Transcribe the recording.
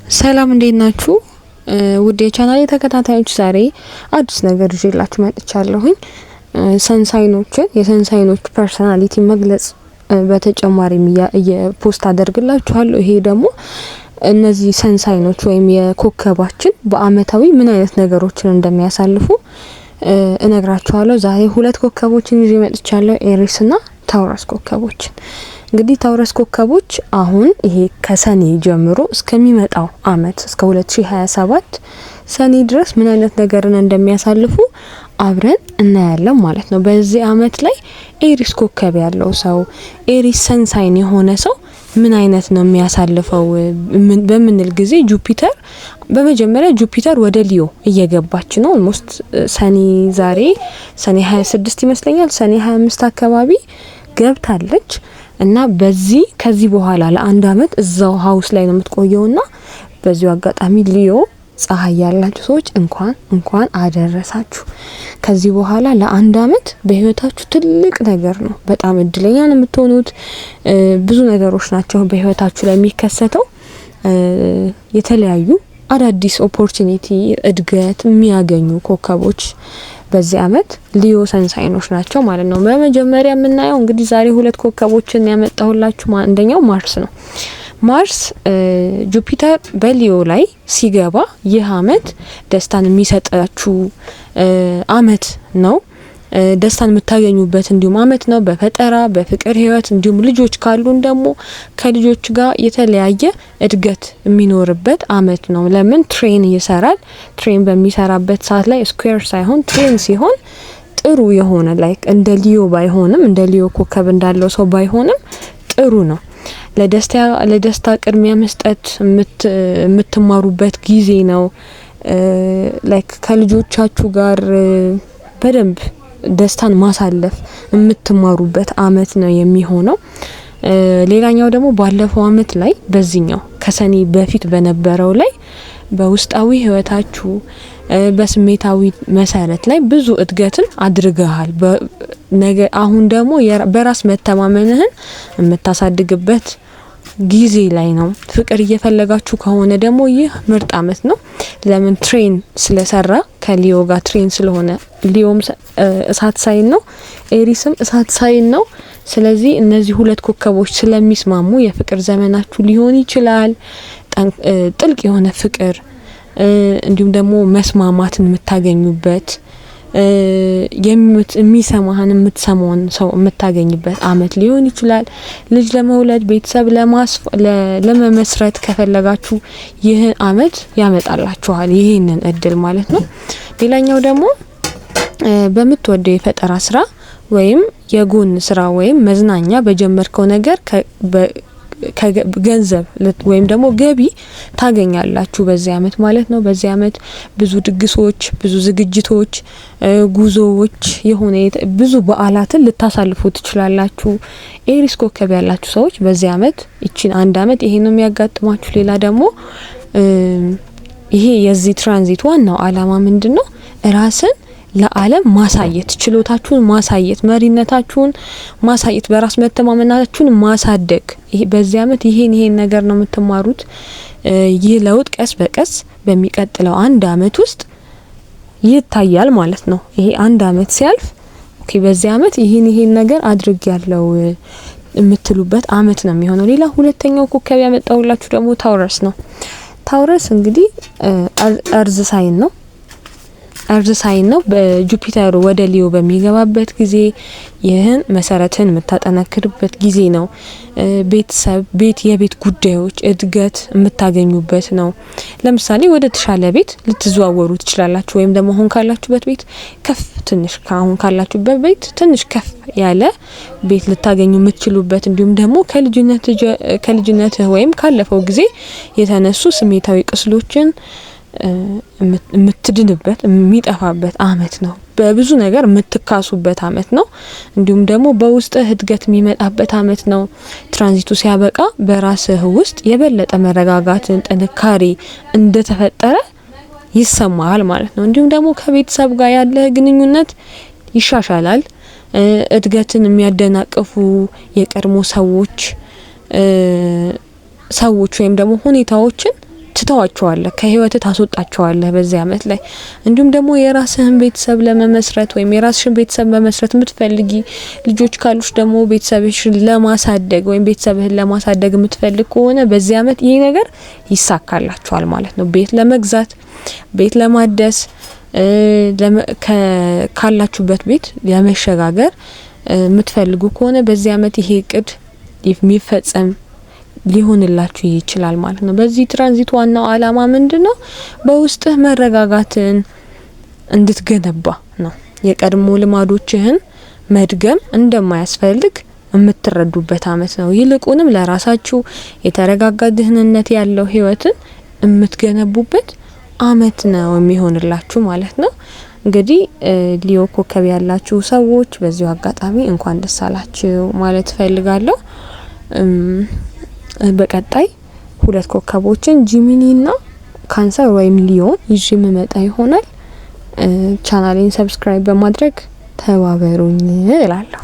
ሰላም እንዴት ናችሁ? ውድ የቻናሌ ተከታታዮች ዛሬ አዲስ ነገር ይዤላችሁ መጥቻለሁኝ። የሰንሳይኖች ፐርሰናሊቲ መግለጽ በተጨማሪም የፖስት አደርግላችኋለሁ። ይሄ ደግሞ እነዚህ ሰንሳይኖች ወይም የኮከባችን በአመታዊ ምን አይነት ነገሮችን እንደሚያሳልፉ እነግራችኋለሁ። ዛሬ ሁለት ኮከቦችን ይዤ መጥቻለሁ፣ ኤሪስ እና ታውረስ ኮከቦችን። እንግዲህ ታውረስ ኮከቦች አሁን ይሄ ከሰኔ ጀምሮ እስከሚመጣው አመት እስከ 2027 ሰኔ ድረስ ምን አይነት ነገርን እንደሚያሳልፉ አብረን እናያለን ማለት ነው። በዚህ አመት ላይ ኤሪስ ኮከብ ያለው ሰው ኤሪስ ሰንሳይን የሆነ ሰው ምን አይነት ነው የሚያሳልፈው በምንል ጊዜ በመጀመሪያ ጁፒተር ወደ ሊዮ እየገባች ነው። ኦልሞስት ሰኔ 26 ይመስለኛል፣ ሰኔ 25 አካባቢ ገብታለች እና ከዚህ በኋላ ለአንድ አመት እዛው ሀውስ ላይ ነው የምትቆየውና በዚሁ አጋጣሚ ሊዮ ፀሐይ ያላችሁ ሰዎች እንኳን አደረሳችሁ። ከዚህ በኋላ ለአንድ አመት በህይወታችሁ ትልቅ ነገር ነው። በጣም እድለኛ ነው የምትሆኑት። ብዙ ነገሮች ናቸው በህይወታችሁ ላይ የሚከሰተው። የተለያዩ አዳዲስ ኦፖርቹኒቲ እድገት የሚያገኙ ኮከቦች በዚህ አመት ሊዮ ሰንሳይኖች ናቸው ማለት ነው። በመጀመሪያ የምናየው እንግዲህ ዛሬ ሁለት ኮከቦችን ያመጣሁላችሁ። አንደኛው ማርስ ነው። ማርስ ጁፒተር በሊዮ ላይ ሲገባ ይህ አመት ደስታን የሚሰጣችሁ አመት ነው። ደስታን የምታገኙበት እንዲሁም አመት ነው። በፈጠራ በፍቅር ህይወት እንዲሁም ልጆች ካሉን ደግሞ ከልጆች ጋር የተለያየ እድገት የሚኖርበት አመት ነው። ለምን ትሬን ይሰራል። ትሬን በሚሰራበት ሰዓት ላይ ስኩዌር ሳይሆን ትሬን ሲሆን ጥሩ የሆነ ላይክ እንደ ሊዮ ኮከብ እንዳለው ሰው ባይሆንም ጥሩ ነው። ለደስታ ቅድሚያ መስጠት የምትማሩበት ጊዜ ነው። ላይክ ከልጆቻችሁ ጋር በደንብ ደስታን ማሳለፍ የምትማሩበት አመት ነው የሚሆነው። ሌላኛው ደግሞ ባለፈው አመት ላይ በዚህኛው ከሰኔ በፊት በነበረው ላይ በውስጣዊ ህይወታችሁ በስሜታዊ መሰረት ላይ ብዙ እድገትን አድርገሃል። አሁን ደግሞ በራስ መተማመንህን የምታሳድግበት ጊዜ ላይ ነው። ፍቅር እየፈለጋችሁ ከሆነ ደግሞ ይህ ምርጥ አመት ነው። ለምን ትሬን ስለሰራ ከሊዮ ጋር ትሬን ስለሆነ፣ ሊዮም እሳት ሳይን ነው፣ ኤሪስም እሳት ሳይን ነው። ስለዚህ እነዚህ ሁለት ኮከቦች ስለሚስማሙ የፍቅር ዘመናችሁ ሊሆን ይችላል። ጥልቅ የሆነ ፍቅር እንዲሁም ደግሞ መስማማትን የምታገኙበት የሚሰማህን የምትሰማውን ሰው የምታገኝበት አመት ሊሆን ይችላል። ልጅ ለመውለድ ቤተሰብ ለመመስረት ከፈለጋችሁ ይህን አመት ያመጣላችኋል፣ ይህንን እድል ማለት ነው። ሌላኛው ደግሞ በምትወደው የፈጠራ ስራ ወይም የጎን ስራ ወይም መዝናኛ በጀመርከው ነገር ገንዘብ ወይም ደግሞ ገቢ ታገኛላችሁ በዚህ አመት ማለት ነው። በዚህ አመት ብዙ ድግሶች፣ ብዙ ዝግጅቶች፣ ጉዞዎች ብዙ በዓላትን ልታሳልፉ ትችላላችሁ። ኤሪስ ኮከብ ያላችሁ ሰዎች በዚህ አመት አንድ አመት ይሄ ነው የሚያጋጥማችሁ። ሌላ ደግሞ ይሄ የዚህ ትራንዚት ዋናው አላማ ምንድነው? ራስን ለዓለም ማሳየት፣ ችሎታችሁን ማሳየት፣ መሪነታችሁን ማሳየት፣ በራስ መተማመናችሁን ማሳደግ። በዚህ አመት ይሄን ነገር ነው የምትማሩት። ይህ ለውጥ ቀስ በቀስ በሚቀጥለው አንድ አመት ውስጥ ይታያል ማለት ነው። ይሄ አንድ አመት ሲያልፍ በዚህ አመት ይሄን ነገር አድርጌያለሁ የምትሉበት አመት ነው የሚሆነው። ሌላ ሁለተኛው ኮከብ ያመጣሁላችሁ ደግሞ ታውረስ ነው። ታውረስ እንግዲህ እርዝ ሳይን ነው። በጁፒተር ወደ ሊዮ በሚገባበት ጊዜ ይህን መሰረትን የምታጠናክርበት ጊዜ ነው። የቤት ጉዳዮች እድገት የምታገኙበት ነው። ለምሳሌ ወደ ተሻለ ቤት ልትዘዋወሩ ትችላላችሁ። ወይም ደግሞ አሁን ካላችሁበት ቤት አሁን ካላችሁበት ቤት ትንሽ ከፍ ያለ ቤት ልታገኙ የምትችሉበት እንዲሁም ደግሞ ከልጅነትህ ወይም ካለፈው ጊዜ የተነሱ ስሜታዊ ቅስሎችን የምትድንበት የሚጠፋበት አመት ነው። በብዙ ነገር የምትካሱበት አመት ነው። እንዲሁም ደግሞ በውስጥህ እድገት የሚመጣበት አመት ነው። ትራንዚቱ ሲያበቃ በራስህ ውስጥ የበለጠ መረጋጋትን፣ ጥንካሬ እንደተፈጠረ ይሰማሃል ማለት ነው። እንዲሁም ደግሞ ከቤተሰብ ጋር ያለህ ግንኙነት ይሻሻላል። እድገትን የሚያደናቅፉ የቀድሞ ሰዎች ወይም ደግሞ ሁኔታዎችን ትተዋቸዋለህ፣ ከህይወት ታስወጣቸዋለህ በዚህ አመት ላይ። እንዲሁም ደግሞ የራስህን ቤተሰብ ለመመስረት ወይም የራስሽን ቤተሰብ መመስረት የምትፈልጊ ልጆች ካሉሽ ደግሞ ቤተሰብሽን ለማሳደግ ወይም ቤተሰብህን ለማሳደግ የምትፈልግ ከሆነ በዚህ አመት ይሄ ነገር ይሳካላችኋል ማለት ነው። ቤት ለመግዛት፣ ቤት ለማደስ፣ ካላችሁበት ቤት ለመሸጋገር የምትፈልጉ ከሆነ በዚህ አመት ይሄ እቅድ የሚፈጸም ሊሆንላችሁ ይችላል ማለት ነው። በዚህ ትራንዚት ዋናው አላማ ምንድነው? በውስጥህ መረጋጋትን እንድትገነባ ነው። የቀድሞ ልማዶችህን መድገም እንደማያስፈልግ የምትረዱበት አመት ነው። ይልቁንም ለራሳችሁ የተረጋጋ ደህንነት ያለው ህይወትን የምትገነቡበት አመት ነው የሚሆንላችሁ ማለት ነው። እንግዲህ ሊዮ ኮከብ ያላችሁ ሰዎች በዚሁ አጋጣሚ እንኳን ደስ አላችሁ ማለት ፈልጋለሁ። በቀጣይ 2 ኮከቦችን ጂሚኒና ካንሰር ወይም ሊዮን ይዤ መመጣ ይሆናል። ቻናሌን ሰብስክራይብ በማድረግ ተባበሩኝ እላለሁ።